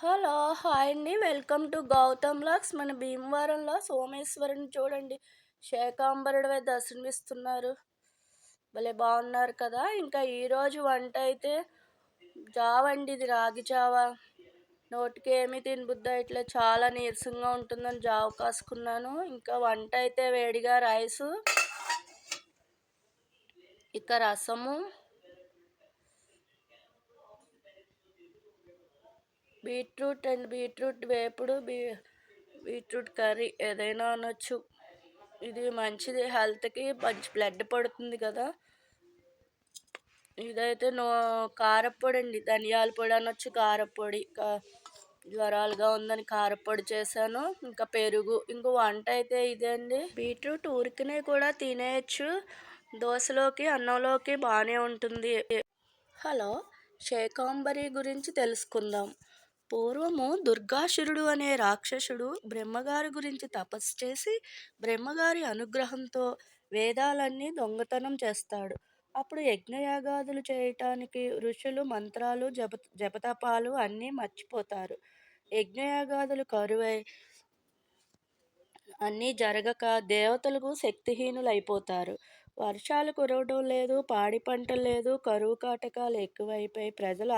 Hello! Hi అండి. Welcome to Gautham vlogs. మన భీమవరంలో సోమేశ్వరుని చూడండి. శాకంబరుడివై దర్శనమిస్తున్నారు. భలే బాగున్నారు కదా! ఇంకా ఈరోజు వంట అయితే జావ అండి. ఇది రాగి జావ. నోటికి ఏమీ తినబుద్దయట్లే. చాలా నీరసంగా ఉంటుందని జావ కాసుకున్నాను. ఇంకా వంట అయితే వేడిగా రైసు, ఇక రసము, బీట్రూట్ వేపుడు, బీట్రూట్ కర్రీ ఏదైనా అనొచ్చు. ఇది మంచిది, హెల్త్కి మంచి బ్లడ్ పడుతుంది కదా. ఇదైతే కారప్పొడి అండి, ధనియాల పొడి అనొచ్చు, కారప్పొడి. జ్వరాలుగా ఉందని కారప్పొడి చేశాను. ఇంకా పెరుగు. ఇంకో వంట అయితే ఇదే అండి. బీట్రూట్ ఊరికనే కూడా తినేయచ్చు, దోశలోకి అన్నంలోకి బాగానే ఉంటుంది. హలో! శాకంబరి గురించి తెలుసుకుందాం. పూర్వము దుర్గాసురుడు అనే రాక్షసుడు బ్రహ్మగారి గురించి తపస్సు చేసి బ్రహ్మగారి అనుగ్రహంతో వేదాలన్నీ దొంగతనం చేస్తాడు. అప్పుడు యజ్ఞయాగాదులు చేయటానికి ఋషులు మంత్రాలు జపతపాలు అన్నీ మర్చిపోతారు. యజ్ఞయాగాదులు కరువై అన్నీ జరగక దేవతలకు శక్తిహీనులైపోతారు. వర్షాలు కురవడం లేదు, పాడి పంటలు లేదు, కరువు కాటకాలు ఎక్కువైపోయి ప్రజలు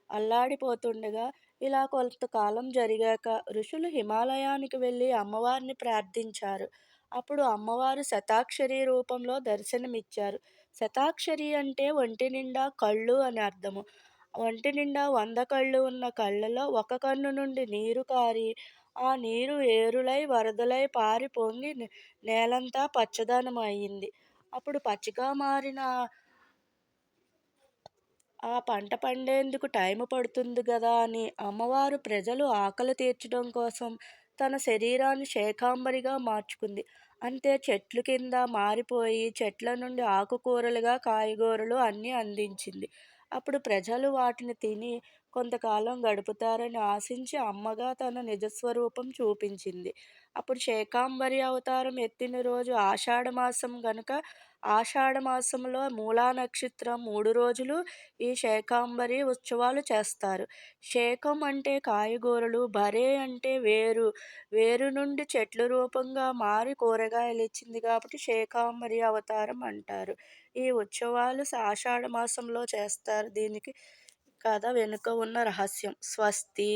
అల్లాడిపోతుండగా ఇలా కొంతకాలం జరిగాక ఋషులు హిమాలయానికి వెళ్ళి అమ్మవారిని ప్రార్థించారు. అప్పుడు అమ్మవారు శతాక్షరి రూపంలో దర్శనమిచ్చారు. శతాక్షరి అంటే ఒంటి నిండా కళ్ళు అని అర్థము. ఒంటి నిండా 100 కళ్ళు ఉన్న కళ్ళలో ఒక కన్ను నుండి నీరు కారి ఆ నీరు ఏరులై వరదలై పారి పొంగి నేలంతా పచ్చదనం అయింది. అప్పుడు పచ్చిగా మారిన ఆ పంట పండేందుకు టైము పడుతుంది గదా అని అమ్మవారు ప్రజలు ఆకలి తీర్చడం కోసం తన శరీరాన్ని శాకంబరిగా మార్చుకుంది. అంతే చెట్లు కింద మారిపోయి చెట్ల నుండి ఆకుకూరలుగా కాయగూరలు అన్నీ అందించింది. అప్పుడు ప్రజలు వాటిని తిని కొంతకాలం గడుపుతారని ఆశించి అమ్మగా తన నిజస్వరూపం చూపించింది. అప్పుడు శాకంబరి అవతారం ఎత్తిన రోజు ఆషాఢమాసం గనుక ఆషాఢమాసంలో మూలా నక్షత్రం 3 రోజులు ఈ శాకంబరి ఉత్సవాలు చేస్తారు. శాకం అంటే కాయగూరలు, బరే అంటే వేరు, వేరు నుండి చెట్ల రూపంగా మారి కూరగాయలిచ్చింది కాబట్టి శాకంబరి అవతారం అంటారు. ఈ ఉత్సవాలు ఆషాఢ మాసంలో చేస్తారు. దీనికి కథ వెనుక ఉన్న రహస్యం. స్వస్తి.